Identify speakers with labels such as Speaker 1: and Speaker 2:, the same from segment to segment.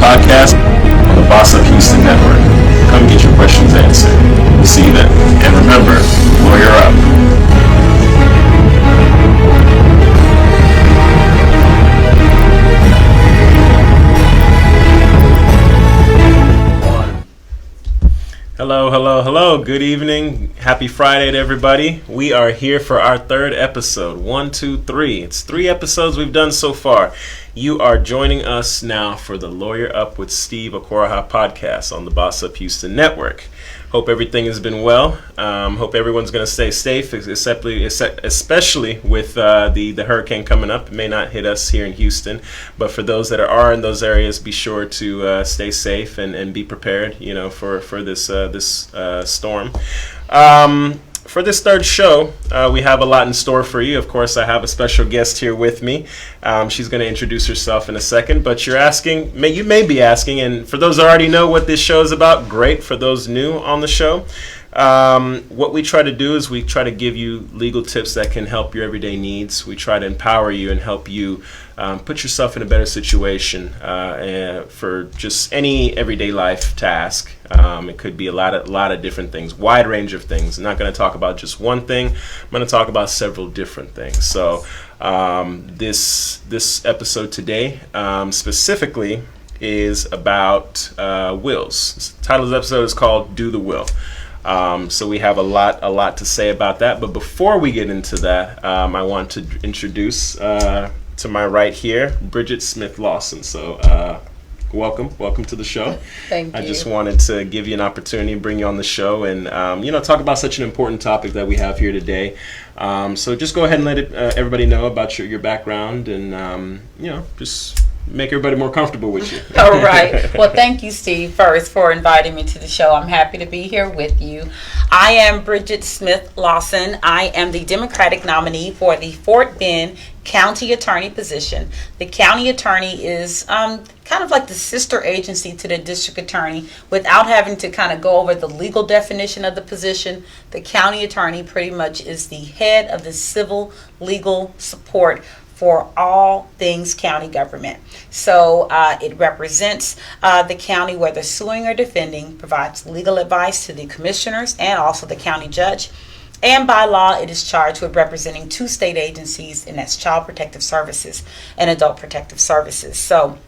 Speaker 1: podcast on the Boss Up Houston Network. Come get your questions answered. We'll see you then. And remember, lawyer up. Hello. Good evening. Happy Friday to everybody. We are here for our third episode. 1, 2, 3. It's 3 episodes we've done so far. You are joining us now for the Lawyer Up with Steve Okoraha podcast on the Boss Up Houston Network. Hope everything has been well. Hope everyone's going to stay safe, especially with the hurricane coming up. It may not hit us here in Houston, but for those that are in those areas, be sure to stay safe and be prepared, for this storm. For this third show, we have a lot in store for you. Of course, I have a special guest here with me. She's going to introduce herself in a second, but you may be asking, and for those that already know what this show is about, great. For those new on the show, what we try to do is we try to give you legal tips that can help your everyday needs. We try to empower you and help you put yourself in a better situation for just any everyday life task. It could be a lot of different things, wide range of things. I'm not going to talk about just one thing. I'm going to talk about several different things. So this episode today specifically is about wills. The title of the episode is called "Do the Will." So we have a lot to say about that. But before we get into that, I want to introduce to my right here, Bridgette Smith-Lawson. So welcome to the show.
Speaker 2: Thank you.
Speaker 1: I just wanted to give you an opportunity to bring you on the show and talk about such an important topic that we have here today. So just go ahead and let everybody know about your background and just make everybody more comfortable with you.
Speaker 2: All right. Well, thank you, Steve, first for inviting me to the show. I'm happy to be here with you. I am Bridgette Smith-Lawson. I am the Democratic nominee for the Fort Bend County Attorney position. The County Attorney is kind of like the sister agency to the District Attorney. Without having to kind of go over the legal definition of the position, the County Attorney pretty much is the head of the civil legal support for all things county government. So it represents the county, whether suing or defending, provides legal advice to the commissioners and also the county judge. And by law, it is charged with representing 2 state agencies, and that's Child Protective Services and Adult Protective Services. So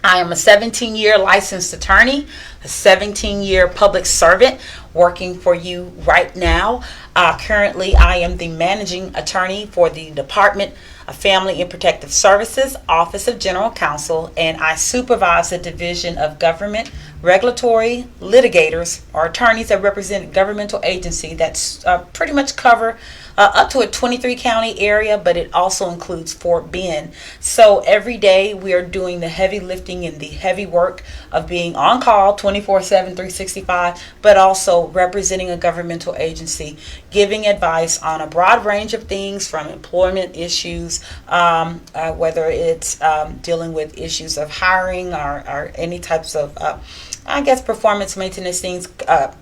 Speaker 2: I am a 17-year licensed attorney, a 17-year public servant working for you right now. Currently, I am the managing attorney for the Department of Family and Protective Services, Office of General Counsel, and I supervise the Division of Government Regulatory Litigators, or attorneys that represent a governmental agency that's pretty much cover up to a 23 county area, but it also includes Fort Bend. So every day we are doing the heavy lifting and the heavy work of being on call 24/7, 365, but also representing a governmental agency, giving advice on a broad range of things from employment issues, whether it's dealing with issues of hiring or any types of performance maintenance things,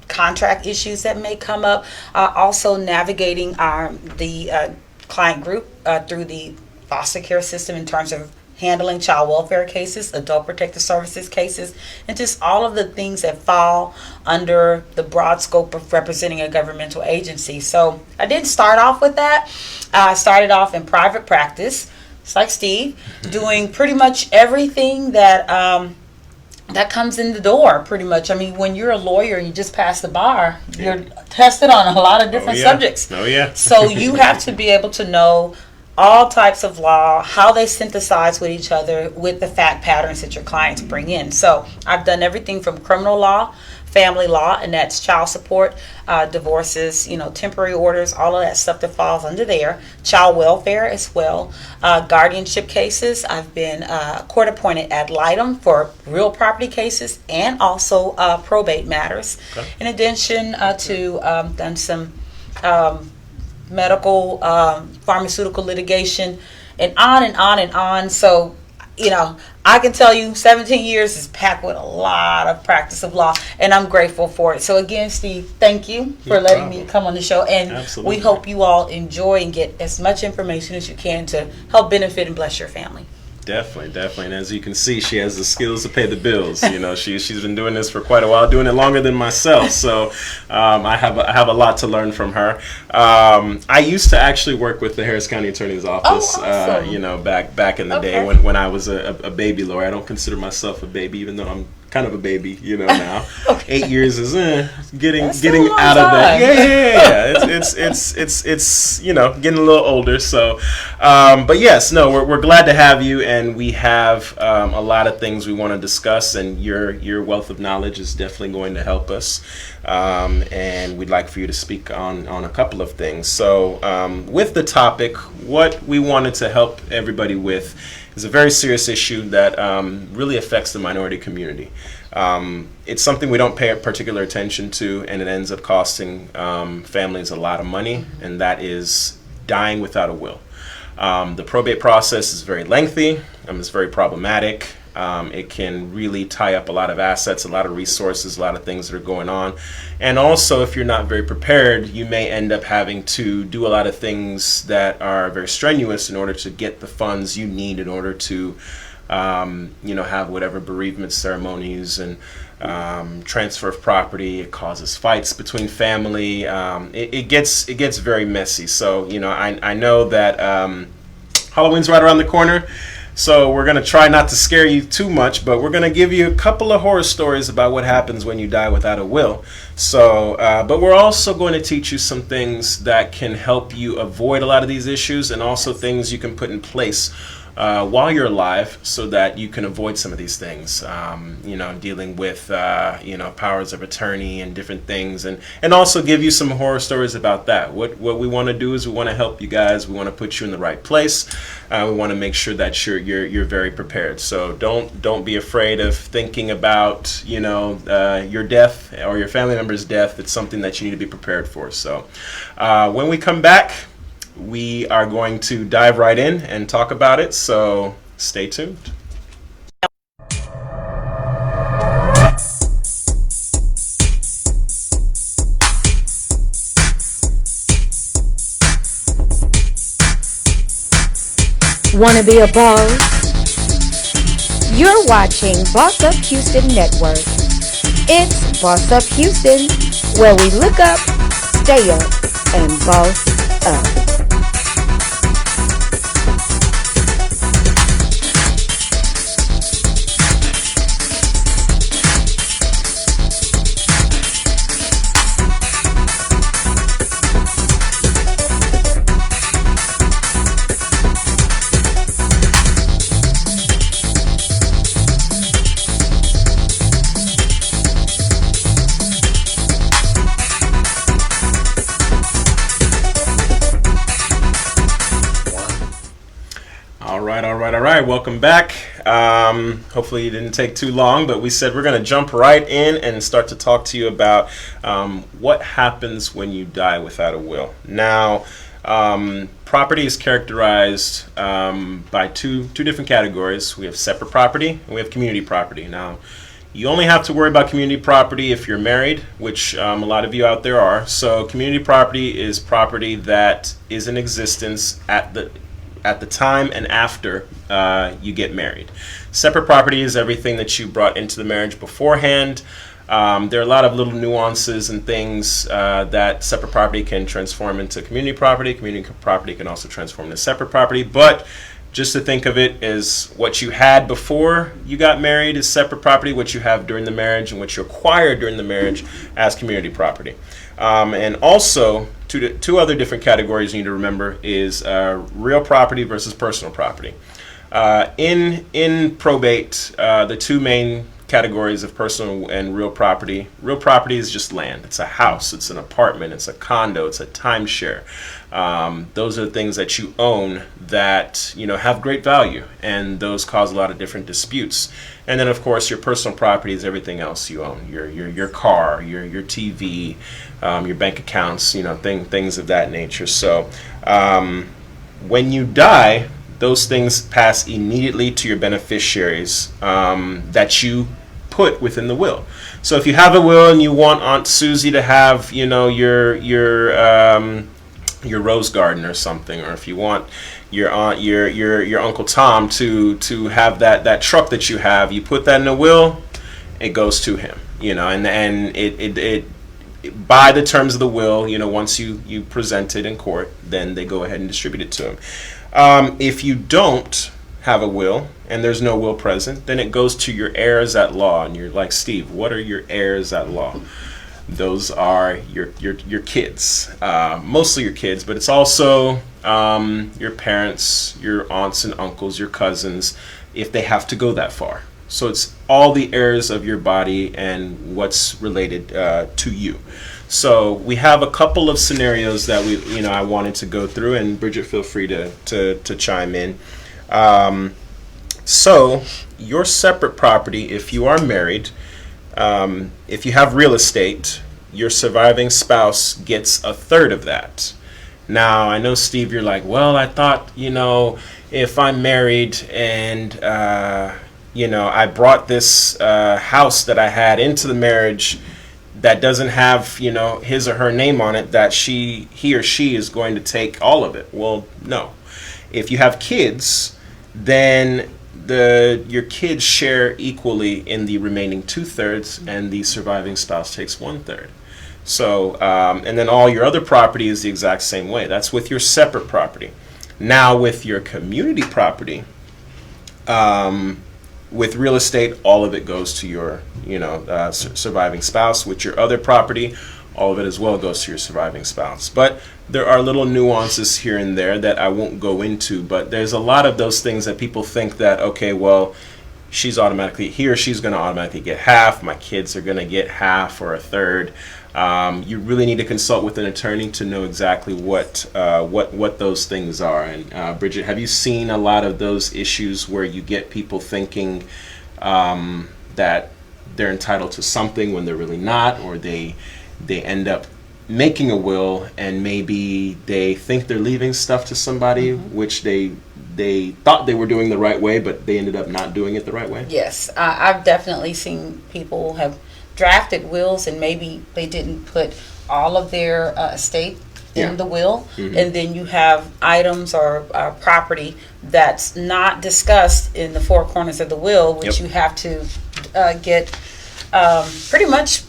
Speaker 2: contract issues that may come up. Also navigating the client group through the foster care system in terms of handling child welfare cases, adult protective services cases, and just all of the things that fall under the broad scope of representing a governmental agency. So I didn't start off with that. I started off in private practice, just like Steve, doing pretty much everything that comes in the door, pretty much. I mean, when you're a lawyer and you just pass the bar, you're tested on a lot of different subjects.
Speaker 1: Oh, yeah.
Speaker 2: So you have to be able to know all types of law, how they synthesize with each other, with the fact patterns that your clients bring in. So I've done everything from criminal law, family law, and that's child support, divorces, temporary orders, all of that stuff that falls under there. Child welfare as well, guardianship cases. I've been court appointed ad litem for real property cases and also probate matters. Okay. In addition to done some medical, pharmaceutical litigation, and on and on and on. So I can tell you 17 years is packed with a lot of practice of law, and I'm grateful for it. So again, Steve, thank you for letting me come on the show, and
Speaker 1: Absolutely.
Speaker 2: We hope you all enjoy and get as much information as you can to help benefit and bless your family.
Speaker 1: Definitely. And as you can see, she has the skills to pay the bills. You know, she's been doing this for quite a while, doing it longer than myself. So I have a lot to learn from her. I used to actually work with the Harris County Attorney's Office.
Speaker 2: Awesome.
Speaker 1: You know, back in the day when I was a baby lawyer. I don't consider myself a baby, even though I'm kind of a baby, you know, now.
Speaker 2: Okay.
Speaker 1: 8 years is getting
Speaker 2: That's still a long
Speaker 1: out of that.
Speaker 2: time.
Speaker 1: Yeah. It's you know, getting a little older. So, but yes, no, we're glad to have you, and we have a lot of things we want to discuss, and your wealth of knowledge is definitely going to help us. And we'd like for you to speak on a couple of things. So, with the topic, what we wanted to help everybody with is a very serious issue that really affects the minority community. It's something we don't pay particular attention to, and it ends up costing families a lot of money, and that is dying without a will. The probate process is very lengthy, it's very problematic. It can really tie up a lot of assets, a lot of resources, a lot of things that are going on. And also, if you're not very prepared, you may end up having to do a lot of things that are very strenuous in order to get the funds you need in order to, you know, have whatever bereavement ceremonies and transfer of property. It causes fights between family. It gets very messy. So, you know, I know that Halloween's right around the corner. So we're going to try not to scare you too much, but we're going to give you a couple of horror stories about what happens when you die without a will. So, but we're also going to teach you some things that can help you avoid a lot of these issues, and also things you can put in place while you're alive so that you can avoid some of these things, you know, dealing with, you know, powers of attorney and different things, and also give you some horror stories about that. What we want to do is we want to help you guys. We want to put you in the right place. We want to make sure that you're very prepared. So don't be afraid of thinking about, you know, your death or your family member's death. It's something that you need to be prepared for. So when we come back, we are going to dive right in and talk about it, so stay tuned.
Speaker 3: Wanna be a boss? You're watching Boss Up Houston Network. It's Boss Up Houston, where we look up, stay up, and boss up.
Speaker 1: All right. Welcome back. Hopefully it didn't take too long, but we said we're going to jump right in and start to talk to you about what happens when you die without a will. Now, property is characterized by two different categories. We have separate property and we have community property. Now, you only have to worry about community property if you're married, which a lot of you out there are. So community property is property that is in existence at the time and after you get married. Separate property is everything that you brought into the marriage beforehand. There are a lot of little nuances and things that separate property can transform into community property. Community property can also transform into separate property. But just to think of it as what you had before you got married is separate property, what you have during the marriage, and what you acquired during the marriage as community property. And also, two other different categories you need to remember is real property versus personal property. In probate, the two main categories of personal and real property. Real property is just land. It's a house, it's an apartment, it's a condo, it's a timeshare. Those are the things that you own that, you know, have great value, and those cause a lot of different disputes. And then, of course, your personal property is everything else you own: your car, your TV, your bank accounts, you know, things of that nature. So when you die, those things pass immediately to your beneficiaries that you put within the will. So if you have a will and you want Aunt Susie to have, you know, your your rose garden or something, or if you want your aunt, your Uncle Tom to have that truck that you have, you put that in a will, it goes to him, and it by the terms of the will, once you present it in court, then they go ahead and distribute it to him. If you don't have a will and there's no will present, then it goes to your heirs at law. And you're like, Steve, what are your heirs at law? Those are your kids, mostly your kids, but it's also your parents, your aunts and uncles, your cousins, if they have to go that far. So it's all the heirs of your body and what's related to you. So we have a couple of scenarios that I wanted to go through, and Bridgette, feel free to chime in. So your separate property, if you are married, if you have real estate, your surviving spouse gets a third of that. Now, I know, Steve, you're like, well, I thought, if I'm married and, I brought this house that I had into the marriage that doesn't have, his or her name on it, that he or she is going to take all of it. Well, no. If you have kids, then your kids share equally in the remaining 2/3, and the surviving spouse takes 1/3. So, and then all your other property is the exact same way. That's with your separate property. Now, with your community property, with real estate, all of it goes to your, surviving spouse. With your other property, all of it as well goes to your surviving spouse. But there are little nuances here and there that I won't go into, but there's a lot of those things that people think that, okay, well, he or she's going to automatically get half, my kids are going to get half or a third. You really need to consult with an attorney to know exactly what those things are. And Bridgette, have you seen a lot of those issues where you get people thinking that they're entitled to something when they're really not, or they end up making a will and maybe they think they're leaving stuff to somebody, which they thought they were doing the right way, but they ended up not doing it the right way?
Speaker 2: Yes, I've definitely seen people have drafted wills and maybe they didn't put all of their estate in the will, and then you have items or property that's not discussed in the four corners of the will, which you have to get pretty much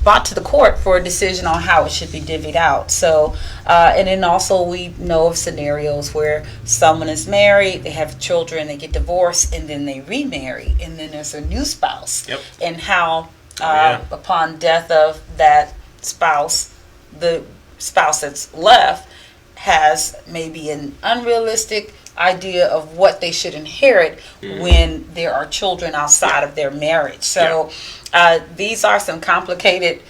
Speaker 2: brought to the court for a decision on how it should be divvied out. So, and then also we know of scenarios where someone is married, they have children, they get divorced, and then they remarry, and then there's a new spouse. And how upon death of that spouse, the spouse that's left has maybe an unrealistic idea of what they should inherit when there are children outside of their marriage. So these are some complicated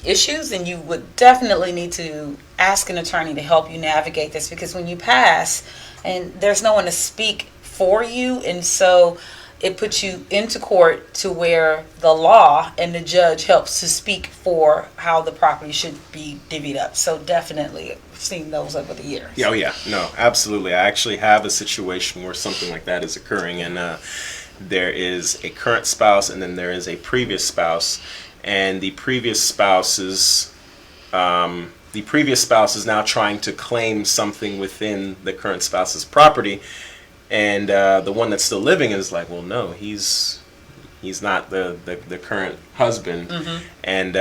Speaker 2: issues, and you would definitely need to ask an attorney to help you navigate this, because when you pass and there's no one to speak for you, and so it puts you into court to where the law and the judge helps to speak for how the property should be divvied up. So definitely I've seen those over the years.
Speaker 1: Oh yeah, no, absolutely. I actually have a situation where something like that is occurring, and there is a current spouse and then there is a previous spouse, and the previous spouse is now trying to claim something within the current spouse's property. And the one that's still living is like, well, no, he's not the current husband, and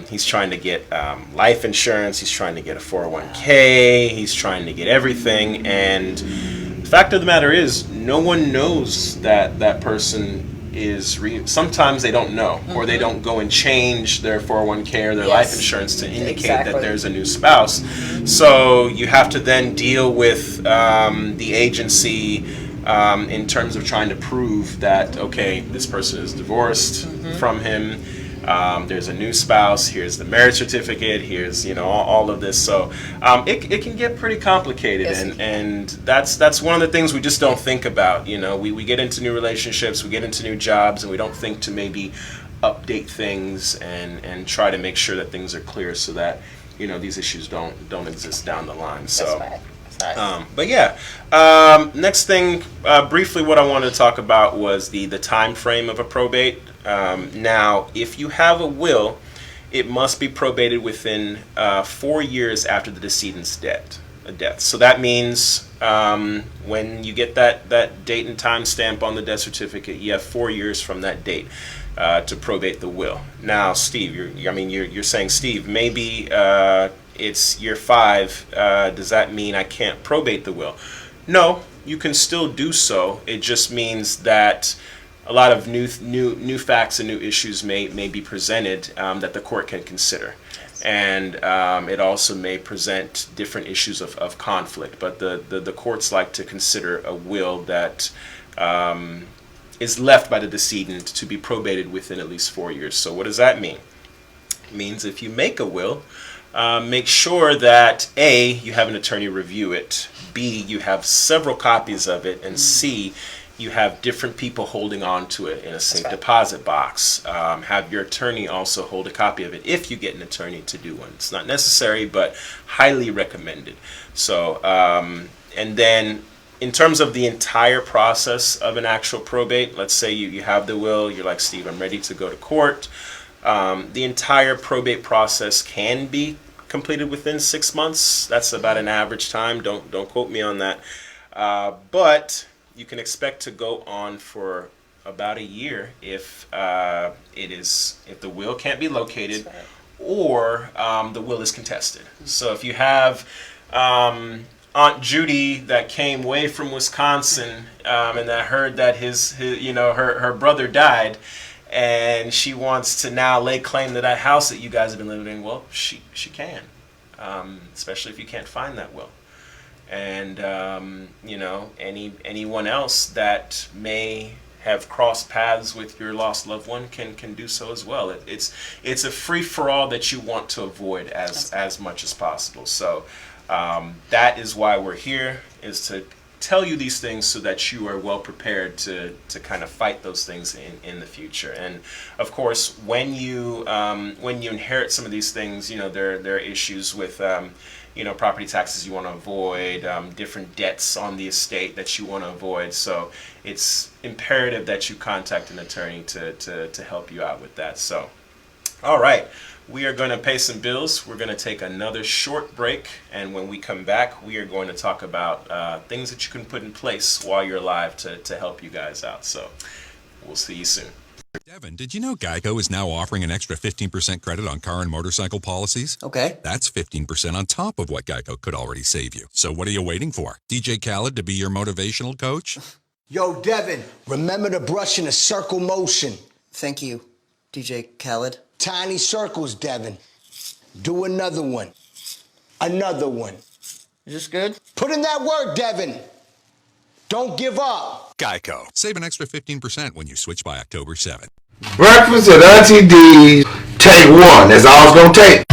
Speaker 1: he's trying to get life insurance, he's trying to get a 401k, he's trying to get everything. And the fact of the matter is, no one knows that person is sometimes they don't know, or they don't go and change their 401k or their life insurance to indicate that there's a new spouse. So you have to then deal with the agency in terms of trying to prove that, okay, this person is divorced from him, there's a new spouse, here's the marriage certificate, here's all of this. So it can get pretty complicated, and that's one of the things we just don't think about. We get into new relationships, we get into new jobs, and we don't think to maybe update things and try to make sure that things are clear so that these issues don't exist down the line. So
Speaker 2: That's right.
Speaker 1: But yeah, next thing, briefly, what I wanted to talk about was the time frame of a probate. Now, if you have a will it must be probated within 4 years after the decedent's death. So that means when you get that date and time stamp on the death certificate, you have 4 years from that date to probate the will. Now, Steve, you're saying, Steve, maybe it's year 5. Does that mean I can't probate the will? No, you can still do so. It just means that a lot of new facts and new issues may be presented that the court can consider. And it also may present different issues of conflict. But the courts like to consider a will that is left by the decedent to be probated within at least 4 years. So what does that mean? It means if you make a will, make sure that A, you have an attorney review it, B, you have several copies of it, and C, you have different people holding on to it in a safe deposit box. Have your attorney also hold a copy of it if you get an attorney to do one. It's not necessary, but highly recommended. So, and then in terms of the entire process of an actual probate, let's say you have the will, you're like, Steve, I'm ready to go to court. The entire probate process can be completed within 6 months. That's about an average time. Don't quote me on that. But you can expect to go on for about a year if the will can't be located or the will is contested. So if you have Aunt Judy that came way from Wisconsin and that heard that her brother died, and she wants to now lay claim to that house that you guys have been living in, well, she can, especially if you can't find that will. And anyone else that may have crossed paths with your lost loved one can do so as well. It's a free for all that you want to avoid as much as possible. So that is why we're here, is to tell you these things so that you are well prepared to kind of fight those things in the future. And of course, when you inherit some of these things, there are issues with property taxes you want to avoid, different debts on the estate that you want to avoid. So it's imperative that you contact an attorney to help you out with that. So, all right, we are going to pay some bills. We're going to take another short break, and when we come back, we are going to talk about things that you can put in place while you're alive to help you guys out. So we'll see you soon.
Speaker 4: Devin, did you know Geico is now offering an extra 15% credit on car and motorcycle policies?
Speaker 5: Okay.
Speaker 4: That's 15% on top of what Geico could already save you. So what are you waiting for? DJ Khaled to be your motivational coach?
Speaker 5: Yo, Devin, remember to brush in a circle motion. Thank you, DJ Khaled. Tiny circles, Devin. Do another one. Another one. Is this good? Put in that work, Devin. Don't give up.
Speaker 4: Geico. Save an extra 15% when you switch by October 7th.
Speaker 6: Breakfast at Auntie D's. Take one. That's all it's gonna take.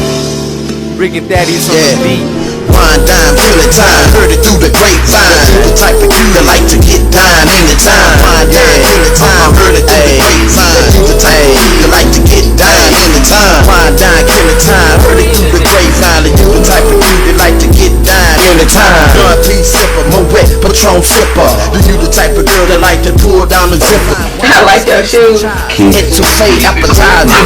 Speaker 7: Bridgette Daddy's on the beat.
Speaker 8: Wine, dime, killing time. Heard it through the grapevine. The type of you that like to get dime anytime. Wine, dime, killing time. Heard it through the grapevine. You the type of you that like to get dime anytime. Wine, dime, killing time. Heard it through the grapevine. You the type of you that like to get dime anytime. Gun, please sipper, Moet, Patron sipper. Do you the type of girl that like to pull down the zipper?
Speaker 9: I like your shoes.
Speaker 8: Etouffee, appetizer.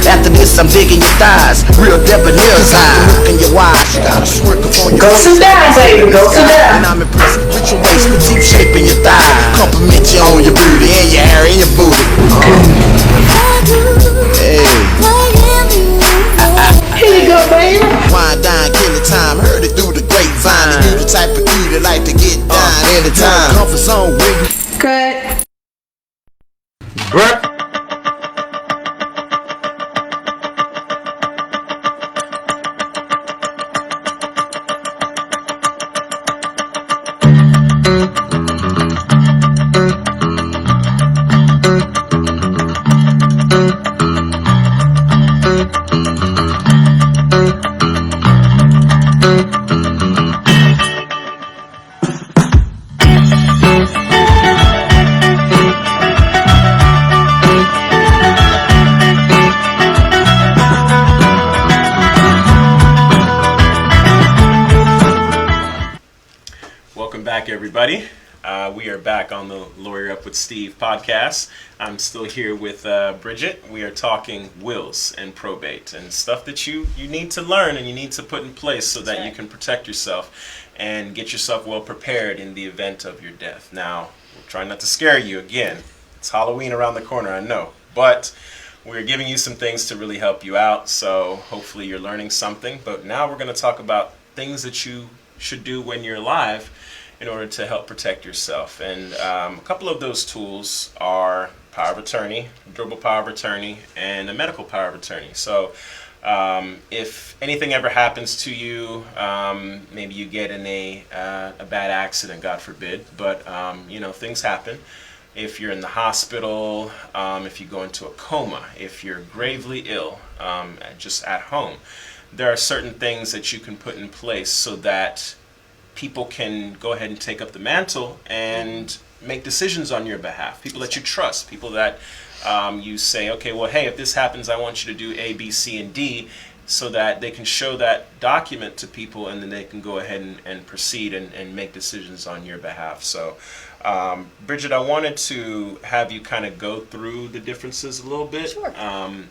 Speaker 8: After this, I'm digging your thighs. Real debonair's eyes. Look in your eyes. You got a smirk upon your
Speaker 9: Go sit down, baby. Go sit down.
Speaker 8: And I'm impressed with your waist, with deep shape in your thigh. Compliment you on your booty and your hair and your booty. Hey.
Speaker 9: Here you go, baby.
Speaker 8: Wine, dine, killing time. Heard it through the grapevine. And you the type of dude that like to get down anytime. Comfort zone when you
Speaker 9: Cut.
Speaker 1: Welcome back, everybody. We are back on the Lawyer Up with Steve podcast. I'm still here with Bridgette. We are talking wills and probate and stuff that you need to learn and you need to put in place so that you can protect yourself and get yourself well prepared in the event of your death. Now, we're trying not to scare you again. It's Halloween around the corner, I know, but we're giving you some things to really help you out, so hopefully you're learning something. But now we're going to talk about things that you should do when you're alive in order to help protect yourself. And a couple of those tools are power of attorney, durable power of attorney, and a medical power of attorney. So if anything ever happens to you, maybe you get in a bad accident, God forbid, but things happen. If you're in the hospital, if you go into a coma, if you're gravely ill, just at home, there are certain things that you can put in place so that people can go ahead and take up the mantle and make decisions on your behalf. People that you trust, people that you say, okay, well, hey, if this happens, I want you to do A, B, C, and D, so that they can show that document to people and then they can go ahead and proceed and make decisions on your behalf. So, Bridgette, I wanted to have you kind of go through the differences a little bit.
Speaker 2: Sure.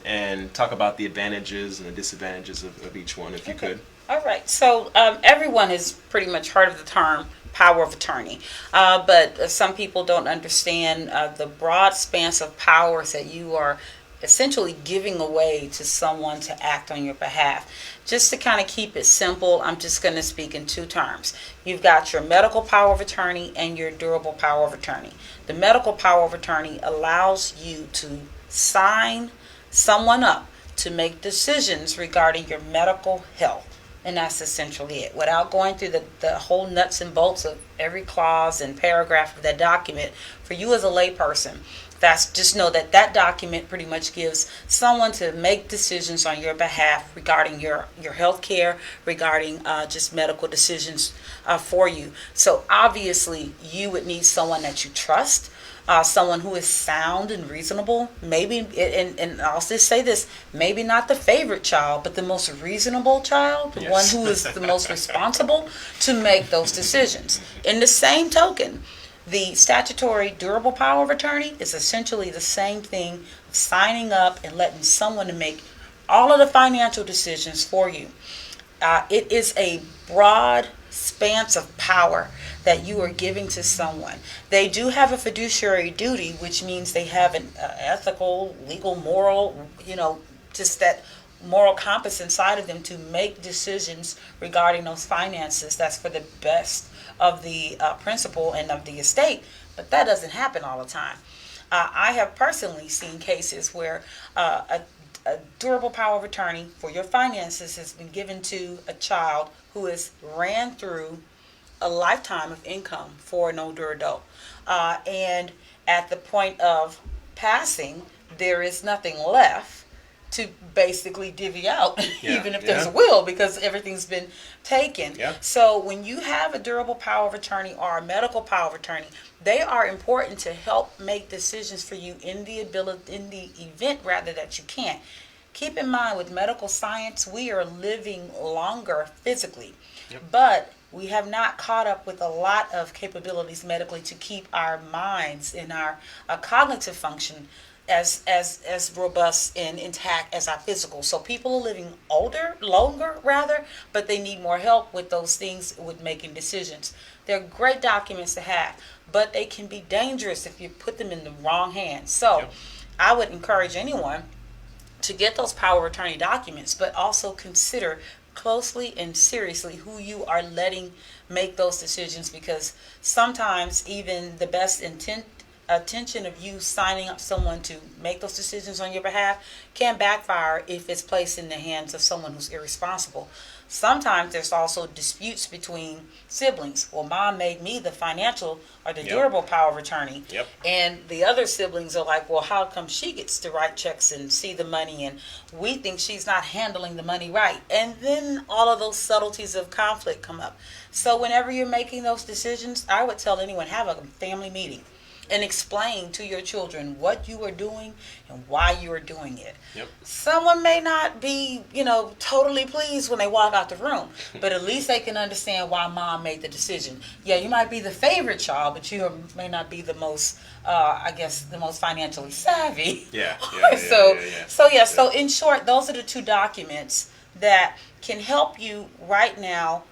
Speaker 1: And talk about the advantages and the disadvantages of each one, if you could.
Speaker 2: All right. So everyone has pretty much heard of the term power of attorney, but some people don't understand the broad span of powers that you are essentially giving away to someone to act on your behalf. Just to kind of keep it simple, I'm just going to speak in two terms. You've got your medical power of attorney and your durable power of attorney. The medical power of attorney allows you to sign someone up to make decisions regarding your medical health. And that's essentially it. Without going through the whole nuts and bolts of every clause and paragraph of that document, for you as a layperson, just know that document pretty much gives someone to make decisions on your behalf regarding your health care, regarding just medical decisions for you. So obviously you would need someone that you trust, someone who is sound and reasonable, maybe, and I'll just say this, maybe not the favorite child, but the most reasonable child, the one who is the most responsible to make those decisions. In the same token, the statutory durable power of attorney is essentially the same thing, signing up and letting someone to make all of the financial decisions for you. It is a broad span of power that you are giving to someone. They do have a fiduciary duty, which means they have an ethical, legal, moral, just that moral compass inside of them to make decisions regarding those finances that's for the best of the principal and of the estate. But that doesn't happen all the time. I have personally seen cases where a durable power of attorney for your finances has been given to a child who has ran through a lifetime of income for an older adult. And at the point of passing, there is nothing left to basically divvy out, even if there's a will, because everything's been taken. Yeah. So when you have a durable power of attorney or a medical power of attorney, they are important to help make decisions for you in the event that you can't. Keep in mind, with medical science, we are living longer physically, but we have not caught up with a lot of capabilities medically to keep our minds and our cognitive function as robust and intact as our physical. So people are living longer, but they need more help with those things, with making decisions. They're great documents to have, but they can be dangerous if you put them in the wrong hands. So I would encourage anyone to get those power of attorney documents, but also consider closely and seriously who you are letting make those decisions, because sometimes even the best intention of you signing up someone to make those decisions on your behalf can backfire if it's placed in the hands of someone who's irresponsible. Sometimes there's also disputes between siblings. Well, mom made me the financial or the durable power of attorney. And the other siblings are like, well, how come she gets to write checks and see the money, and we think she's not handling the money right? And then all of those subtleties of conflict come up. So whenever you're making those decisions, I would tell anyone, have a family meeting. and explain to your children what you are doing and why you are doing it.
Speaker 1: Yep.
Speaker 2: Someone may not be, totally pleased when they walk out the room, but at least they can understand why mom made the decision. Yeah, you might be the favorite child, but you may not be the most, the most financially savvy.
Speaker 1: Yeah.
Speaker 2: So in short, those are the two documents that can help you right now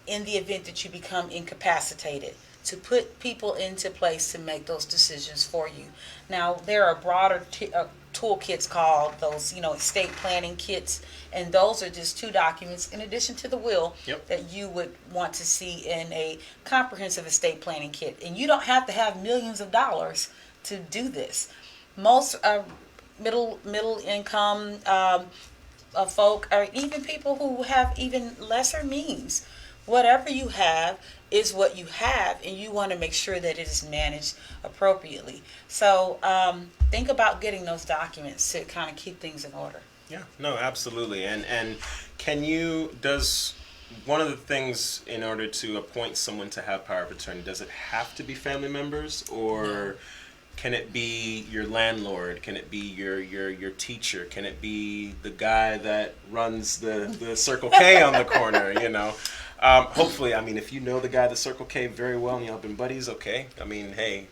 Speaker 2: in the event that you become incapacitated, to put people into place to make those decisions for you. Now, there are broader toolkits called those, estate planning kits, and those are just two documents in addition to the will that you would want to see in a comprehensive estate planning kit. And you don't have to have millions of dollars to do this. Most middle income folk, or even people who have even lesser means, whatever you have is what you have, and you want to make sure that it is managed appropriately. So think about getting those documents to kind of keep things in order.
Speaker 1: Yeah, no, absolutely. And does one of the things in order to appoint someone to have power of attorney, does it have to be family members, or can it be your landlord? Can it be your teacher? Can it be the guy that runs the Circle K on the corner, Hopefully, if you know the guy at the Circle K very well and y'all been buddies, okay. Hey,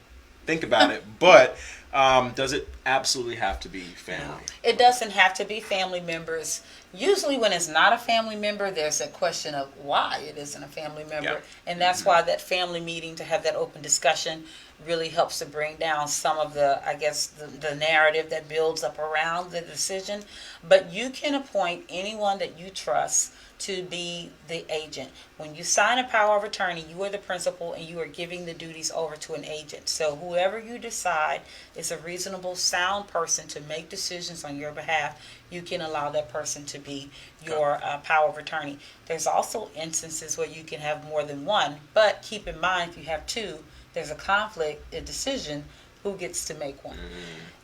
Speaker 1: think about it. But does it absolutely have to be family?
Speaker 2: No, it doesn't have to be family members. Usually when it's not a family member, there's a question of why it isn't a family member.
Speaker 1: Yep.
Speaker 2: And that's why that family meeting, to have that open discussion, really helps to bring down some of the narrative that builds up around the decision. But you can appoint anyone that you trust to be the agent. When you sign a power of attorney, you are the principal and you are giving the duties over to an agent. So whoever you decide is a reasonable, sound person to make decisions on your behalf, you can allow that person to be your power of attorney. There's also instances where you can have more than one, but keep in mind, if you have two, there's a conflict, a decision, who gets to make one.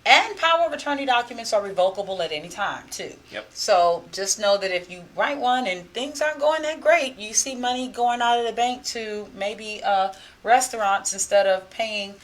Speaker 2: And power of attorney documents are revocable at any time, too.
Speaker 1: Yep.
Speaker 2: So just know that if you write one and things aren't going that great, you see money going out of the bank to maybe restaurants instead of paying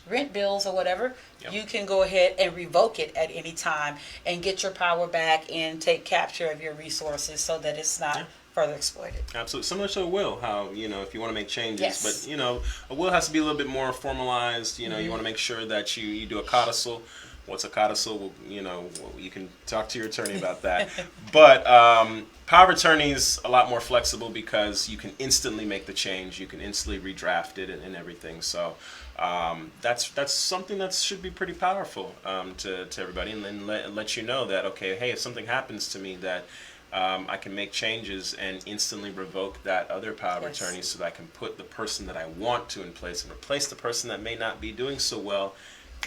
Speaker 2: rent bills or whatever, you can go ahead and revoke it at any time and get your power back and take capture of your resources so that it's not further exploited.
Speaker 1: Absolutely. Similar to a will, how, if you want to make changes,
Speaker 2: Yes.
Speaker 1: but, a will has to be a little bit more formalized. You want to make sure that you do a codicil. What's a codicil? Well, you can talk to your attorney about that. But power of attorney is a lot more flexible because you can instantly make the change. You can instantly redraft it and everything. So that's something that should be pretty powerful to everybody, and then let you know that, okay, hey, if something happens to me that I can make changes and instantly revoke that other power of attorney so that I can put the person that I want to in place and replace the person that may not be doing so well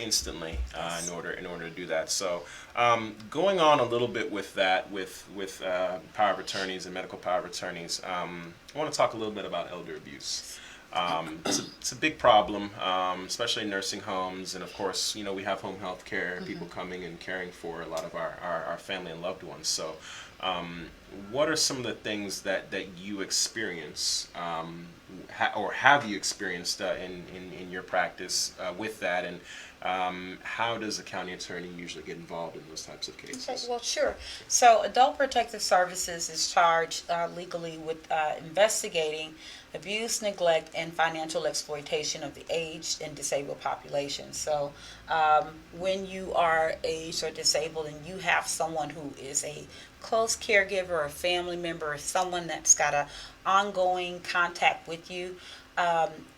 Speaker 1: instantly in order to do that. So going on a little bit with that, with power of attorneys and medical power of attorneys, I want to talk a little bit about elder abuse. It's a big problem, especially in nursing homes, and of course, we have home health care, people coming and caring for a lot of our family and loved ones. So what are some of the things that you experience, or have you experienced in your practice with that, and how does a county attorney usually get involved in those types of cases?
Speaker 2: Okay, well, sure. So Adult Protective Services is charged legally with investigating abuse, neglect, and financial exploitation of the aged and disabled population. So when you are aged or disabled and you have someone who is a close caregiver or family member or someone that's got an ongoing contact with you,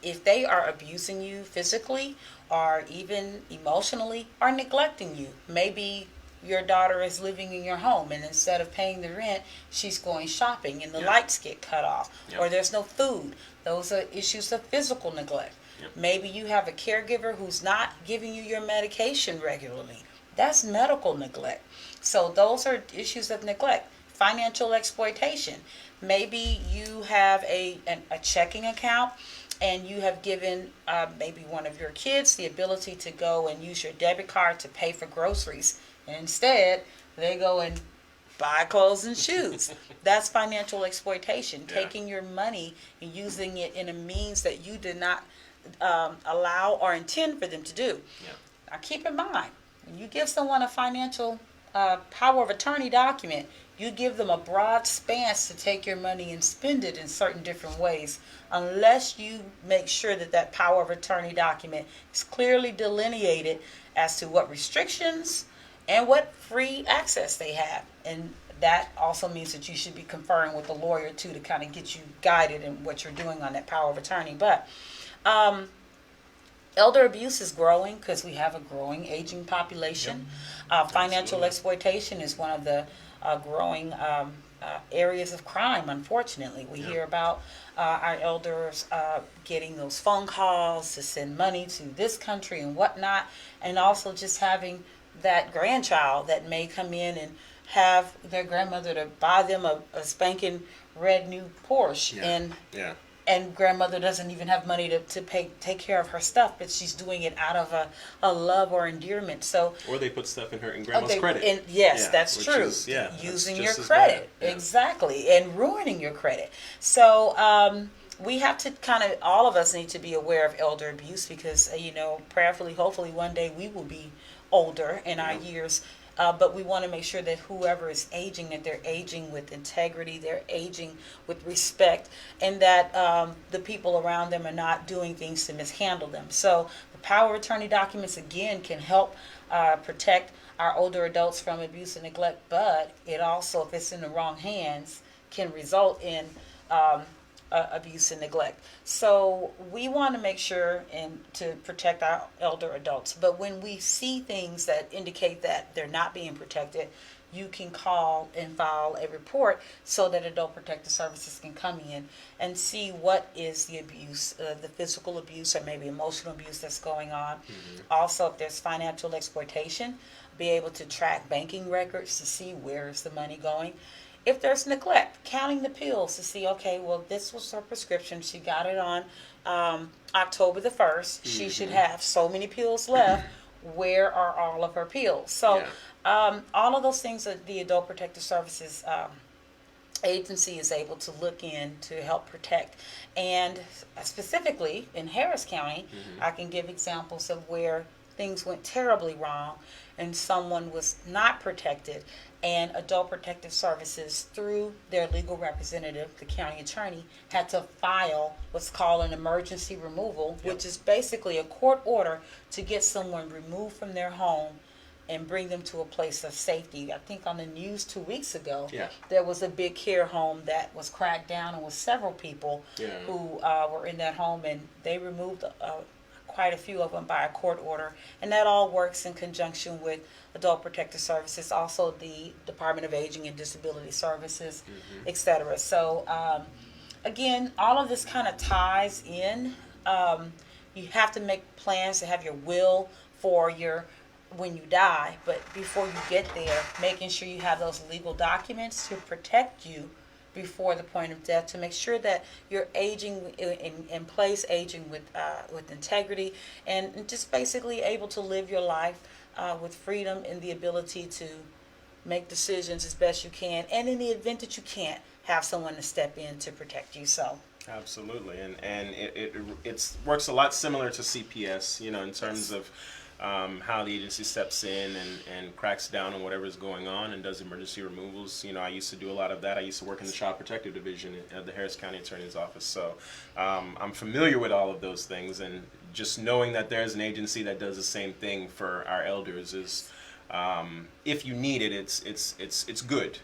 Speaker 2: if they are abusing you physically or even emotionally or neglecting you, maybe your daughter is living in your home and instead of paying the rent, she's going shopping and the lights get cut off, or there's no food. Those are issues of physical neglect. Maybe you have a caregiver who's not giving you your medication regularly. That's medical neglect. So those are issues of neglect. Financial exploitation. Maybe you have a checking account and you have given maybe one of your kids the ability to go and use your debit card to pay for groceries. And instead, they go and buy clothes and shoes. That's financial exploitation, taking your money and using it in a means that you did not allow or intend for them to do.
Speaker 1: Yeah.
Speaker 2: Now keep in mind, when you give someone a financial power of attorney document, you give them a broad span to take your money and spend it in certain different ways, unless you make sure that that power of attorney document is clearly delineated as to what restrictions and what free access they have. And that also means that you should be conferring with a lawyer too, to kind of get you guided in what you're doing on that power of attorney. But elder abuse is growing because we have a growing aging population. Financial exploitation is one of the growing areas of crime, unfortunately. We hear about our elders getting those phone calls to send money to this country and whatnot, and also just having that grandchild that may come in and have their grandmother to buy them a spanking red new Porsche, and grandmother doesn't even have money to take care of her stuff, but she's doing it out of a love or endearment. So, or
Speaker 1: they put stuff in grandma's credit.
Speaker 2: That's true. Using your credit, exactly, and ruining your credit. So we have to all of us need to be aware of elder abuse, because prayerfully, hopefully one day we will be older in our years. But we want to make sure that whoever is aging, that they're aging with integrity, they're aging with respect, and that the people around them are not doing things to mishandle them. So the power of attorney documents, again, can help protect our older adults from abuse and neglect, but it also, if it's in the wrong hands, can result in abuse and neglect. So we want to make sure and to protect our elder adults. But when we see things that indicate that they're not being protected, you can call and file a report so that Adult Protective Services can come in and see what is the abuse, the physical abuse or maybe emotional abuse that's going on. Also, if there's financial exploitation, be able to track banking records to see where is the money going. If there's neglect, counting the pills to see, okay, well, this was her prescription. She got it on October the 1st. She should have so many pills left. Where are all of her pills? So all of those things that the Adult Protective Services agency is able to look in to help protect. And specifically in Harris County, I can give examples of where things went terribly wrong and someone was not protected, and Adult Protective Services, through their legal representative, the county attorney, had to file what's called an emergency removal, which is basically a court order to get someone removed from their home and bring them to a place of safety. I think on the news 2 weeks ago, there was a big care home that was cracked down, and with several people who were in that home, and they removed quite a few of them by a court order, and that all works in conjunction with Adult Protective Services, also the Department of Aging and Disability Services, etc. So again, all of this kind of ties in. You have to make plans to have your will for when you die, but before you get there, making sure you have those legal documents to protect you before the point of death, to make sure that you're aging in place, aging with integrity, and just basically able to live your life with freedom and the ability to make decisions as best you can, and in the event that you can't, have someone to step in to protect you. So
Speaker 1: absolutely, and it works a lot similar to CPS, in terms of how the agency steps in and cracks down on whatever's going on and does emergency removals. I used to do a lot of that. I used to work in the Child Protective Division of the Harris County Attorney's Office. So I'm familiar with all of those things, and just knowing that there's an agency that does the same thing for our elders is, if you need it, it's good,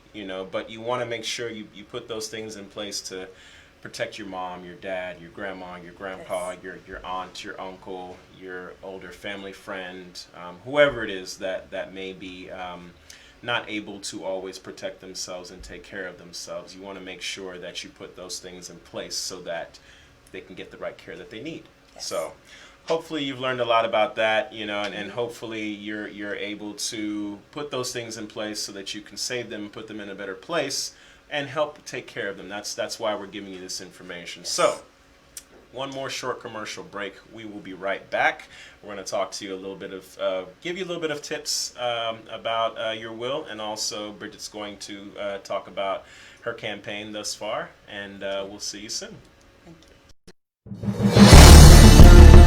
Speaker 1: but you want to make sure you put those things in place to protect your mom, your dad, your grandma, your grandpa, your aunt, your uncle, your older family friend, whoever it is that may be not able to always protect themselves and take care of themselves. You want to make sure that you put those things in place so that they can get the right care that they need. So hopefully you've learned a lot about that, and hopefully you're able to put those things in place so that you can save them, put them in a better place, and help take care of them. That's why we're giving you this information. So, one more short commercial break. We will be right back. We're going to talk to you a little bit of, give you a little bit of tips about your will, and also Bridgette's going to talk about her campaign thus far, and we'll see you soon.
Speaker 2: Thank you.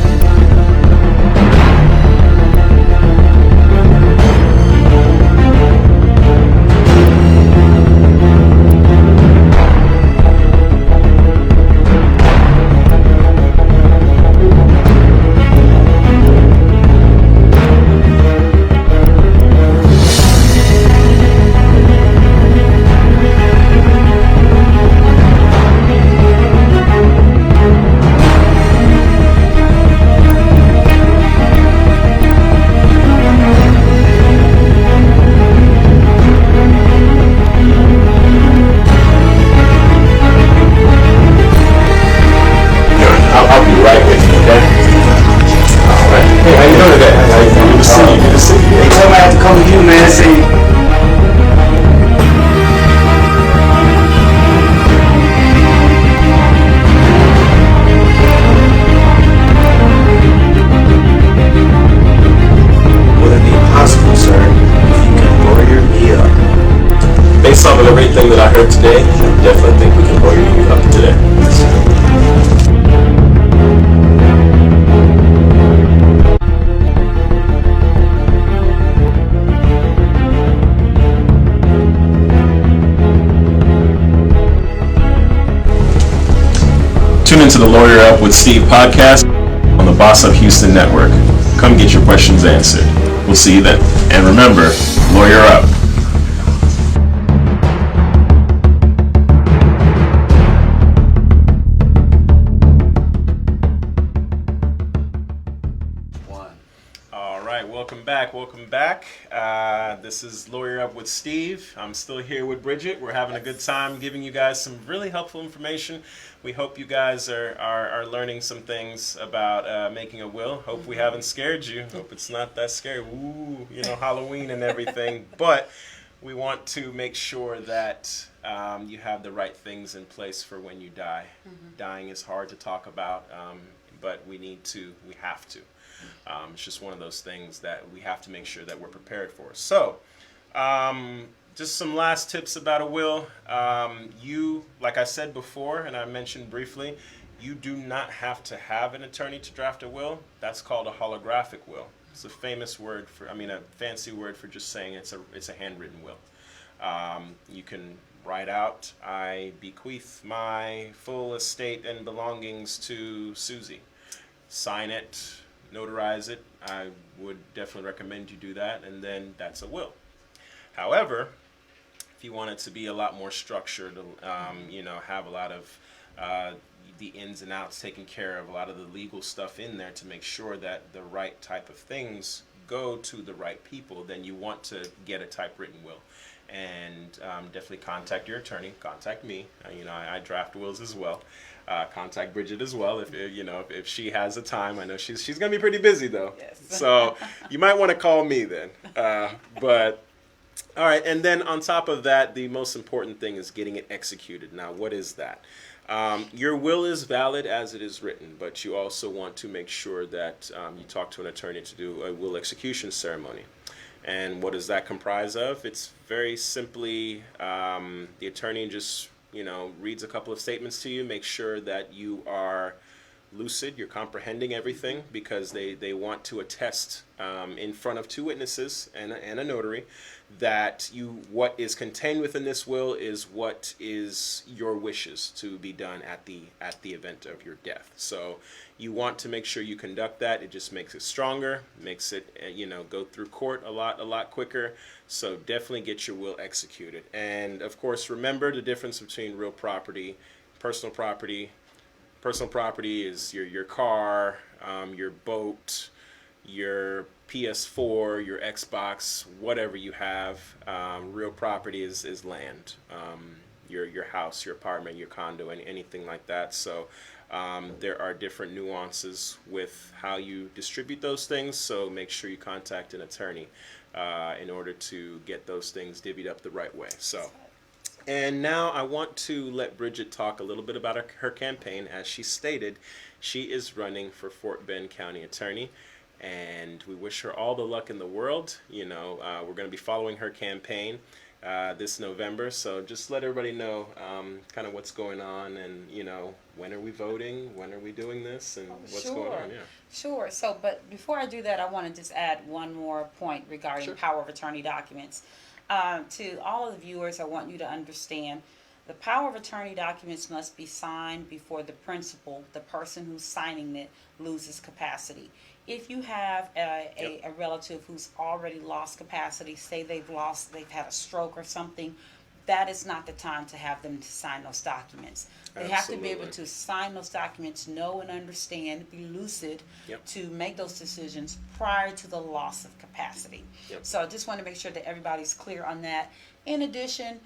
Speaker 1: off of everything that I heard today, I definitely think we can lawyer you up today. Tune into the Lawyer Up with Steve podcast on the Boss Up Houston Network. Come get your questions answered. We'll see you then. And remember, Lawyer Up. All right, welcome back. This is Lawyer Up with Steve. I'm still here with Bridgette. We're having a good time giving you guys some really helpful information. We hope you guys are learning some things about making a will. Hope we haven't scared you. Hope it's not that scary. Ooh, Halloween and everything. But we want to make sure that you have the right things in place for when you die. Dying is hard to talk about, but we have to. It's just one of those things that we have to make sure that we're prepared for. So, just some last tips about a will. You, like I said before, and I mentioned briefly, you do not have to have an attorney to draft a will. That's called a holographic will. It's a fancy word for just saying it's a handwritten will. You can write out, I bequeath my full estate and belongings to Susie. Sign it, notarize it. I would definitely recommend you do that, and then that's a will. However, if you want it to be a lot more structured, have a lot of the ins and outs taken care of, a lot of the legal stuff in there to make sure that the right type of things go to the right people, then you want to get a typewritten will. And definitely contact your attorney. Contact me. I draft wills as well. Contact Bridgette as well if she has the time. I know she's gonna be pretty busy though. Yes. So you might want to call me then. But all right, and then on top of that, the most important thing is getting it executed. Now, what is that? Your will is valid as it is written, but you also want to make sure that you talk to an attorney to do a will execution ceremony. And what does that comprise of? It's very simply the attorney just reads a couple of statements to you, make sure that you are lucid, you're comprehending everything, because they want to attest in front of two witnesses and a notary that what is contained within this will is what is your wishes to be done at the event of your death. So you want to make sure you conduct that. It just makes it stronger, makes it go through court a lot quicker. So definitely get your will executed. And of course, remember the difference between real property, personal property. Personal property is your car, your boat, your PS4, your Xbox, whatever you have. Real property is land, your house, your apartment, your condo, and anything like that. So there are different nuances with how you distribute those things. So make sure you contact an attorney in order to get those things divvied up the right way. So. And now I want to let Bridgette talk a little bit about her campaign. As she stated, she is running for Fort Bend County Attorney, and we wish her all the luck in the world. We're going to be following her campaign this November, so just let everybody know kind of what's going on, and when are we voting, when are we doing this, and what's going on.
Speaker 2: Sure. So, but before I do that, I want to just add one more point regarding power of attorney documents. To all of the viewers, I want you to understand the power of attorney documents must be signed before the principal, the person who's signing it, loses capacity. If you have a relative who's already lost capacity, say they've had a stroke or something, that is not the time to have them to sign those documents. They have to be able to sign those documents, know and understand, be lucid to make those decisions prior to the loss of capacity. So I just want to make sure that everybody's clear on that. In addition,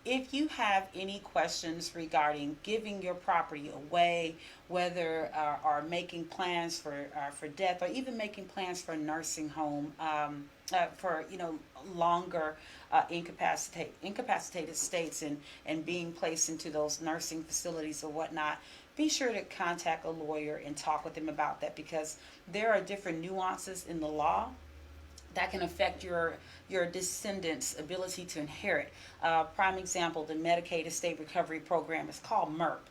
Speaker 2: if you have any questions regarding giving your property away, whether or making plans for death, or even making plans for a nursing home, for longer incapacitated states and being placed into those nursing facilities or whatnot, be sure to contact a lawyer and talk with them about that, because there are different nuances in the law that can affect your descendants' ability to inherit. Prime example, the Medicaid Estate Recovery Program is called MERP.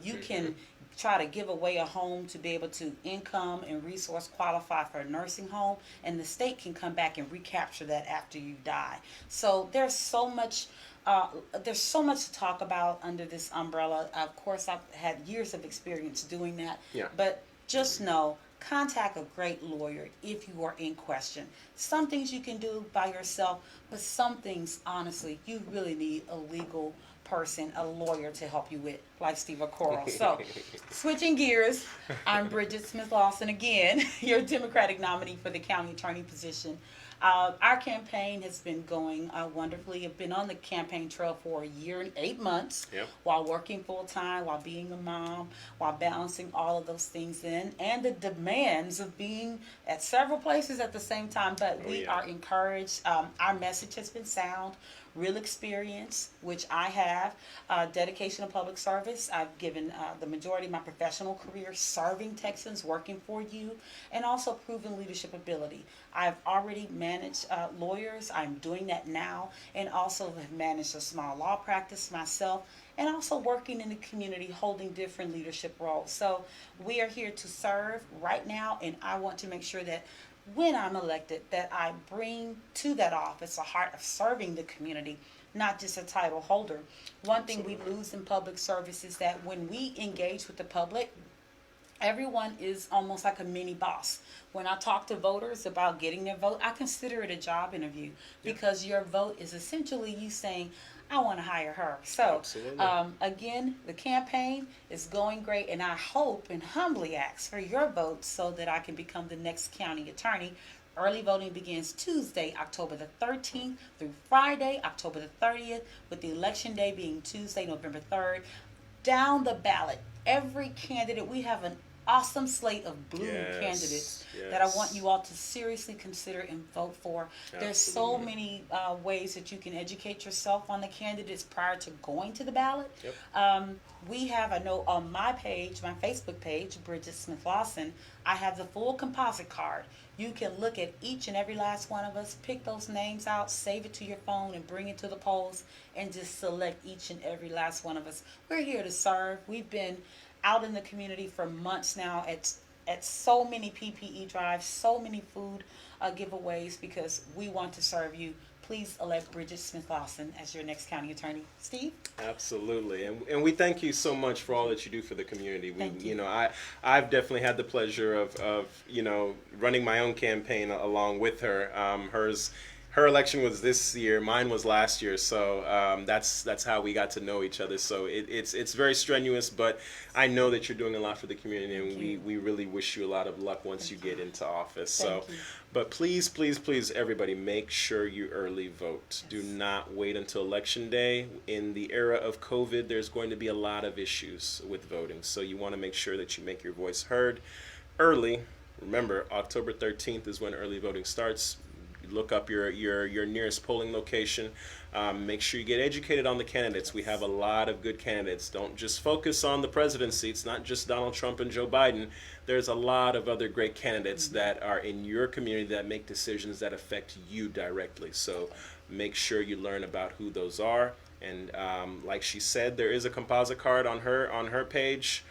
Speaker 2: You can try to give away a home to be able to income and resource qualify for a nursing home, and the state can come back and recapture that after you die. So there's so much to talk about under this umbrella. Of course, I've had years of experience doing that.
Speaker 1: Yeah.
Speaker 2: But just know, contact a great lawyer if you are in question. Some things you can do by yourself, but some things, honestly, you really need a legal person, a lawyer to help you with, like Steve Coral. So, switching gears, I'm Bridgette Smith-Lawson again, your Democratic nominee for the county attorney position. Our campaign has been going wonderfully. I've been on the campaign trail for a year and 8 months, while working full time, while being a mom, while balancing all of those things in, and the demands of being at several places at the same time. But we are encouraged. Our message has been sound. Real experience, which I have, dedication to public service. I've given the majority of my professional career serving Texans, working for you, and also proven leadership ability. I've already managed lawyers. I'm doing that now, and also have managed a small law practice myself, and also working in the community, holding different leadership roles. So we are here to serve right now, and I want to make sure that when I'm elected, that I bring to that office a heart of serving the community, not just a title holder. One thing we lose in public service is that when we engage with the public, everyone is almost like a mini boss. When I talk to voters about getting their vote, I consider it a job interview, because your vote is essentially you saying, I want to hire her. So, again, the campaign is going great, and I hope and humbly ask for your vote so that I can become the next county attorney. Early voting begins Tuesday, October the 13th through Friday, October the 30th, with the election day being Tuesday, November 3rd. Down the ballot, every candidate, we have an awesome slate of blooming candidates that I want you all to seriously consider and vote for. There's so many ways that you can educate yourself on the candidates prior to going to the ballot. We have, I know on my page, my Facebook page, Bridgette Smith-Lawson, I have the full composite card. You can look at each and every last one of us, pick those names out, save it to your phone, and bring it to the polls, and just select each and every last one of us. We're here to serve. We've been out in the community for months now at so many PPE drives, so many food giveaways, because we want to serve you. Please elect Bridgette Smith-Lawson as your next county attorney. Steve?
Speaker 1: Absolutely, and we thank you so much for all that you do for the community. I've definitely had the pleasure of running my own campaign along with her. Her election was this year, mine was last year, so that's how we got to know each other. So it's very strenuous, but I know that you're doing a lot for the community, and we really wish you a lot of luck once you get into office. But please, please, please, everybody, make sure you early vote. Do not wait until election day. In the era of COVID, there's going to be a lot of issues with voting, so you want to make sure that you make your voice heard early. Remember, October 13th is when early voting starts. Look up your nearest polling location. Make sure you get educated on the candidates. We have a lot of good candidates. Don't just focus on the presidency. It's not just Donald Trump and Joe Biden. There's a lot of other great candidates that are in your community that make decisions that affect you directly. So make sure you learn about who those are. And like she said, there is a composite card on her page.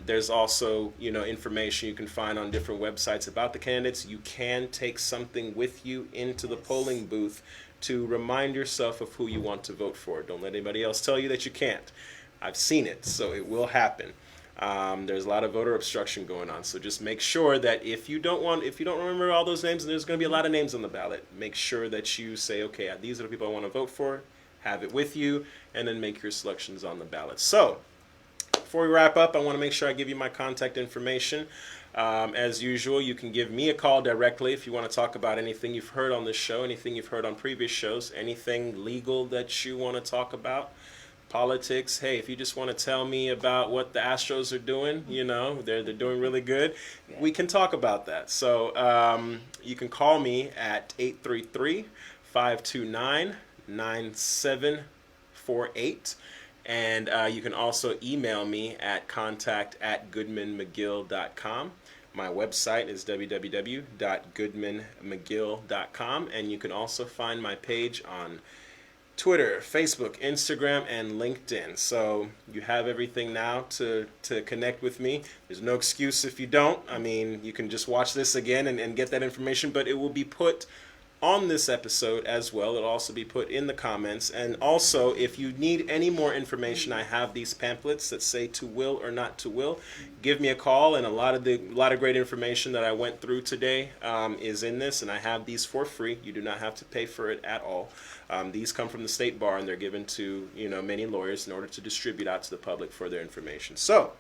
Speaker 1: There's also, information you can find on different websites about the candidates. You can take something with you into the polling booth to remind yourself of who you want to vote for. Don't let anybody else tell you that you can't. I've seen it, so it will happen. There's a lot of voter obstruction going on, so just make sure that if you don't remember all those names, and there's going to be a lot of names on the ballot, make sure that you say, okay, these are the people I want to vote for, have it with you, and then make your selections on the ballot. So, before we wrap up, I want to make sure I give you my contact information. As usual, you can give me a call directly if you want to talk about anything you've heard on this show, anything you've heard on previous shows, anything legal that you want to talk about, politics. Hey, if you just want to tell me about what the Astros are doing, they're doing really good, we can talk about that. So you can call me at 833-529-9748. And you can also email me at contact@goodmanmcgill.com. My website is www.goodmanmcgill.com, and you can also find my page on Twitter, Facebook, Instagram, and LinkedIn. So you have everything now to connect with me. There's no excuse if you don't. I mean, you can just watch this again and get that information, but it will be put on this episode as well. It'll also be put in the comments. And also, if you need any more information, I have these pamphlets that say to will or not to will. Give me a call, and a lot of great information that I went through today is in this, and I have these for free. You do not have to pay for it at all. These come from the State Bar, and they're given to many lawyers in order to distribute out to the public for their information. So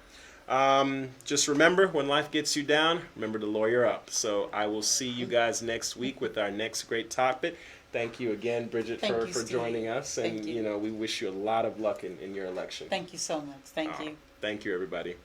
Speaker 1: just remember, when life gets you down, remember to lawyer up. So I will see you guys next week with our next great topic. Thank you again, Bridgette, for joining us. And we wish you a lot of luck in your election.
Speaker 2: Thank you so much. Thank you.
Speaker 1: Thank you, everybody.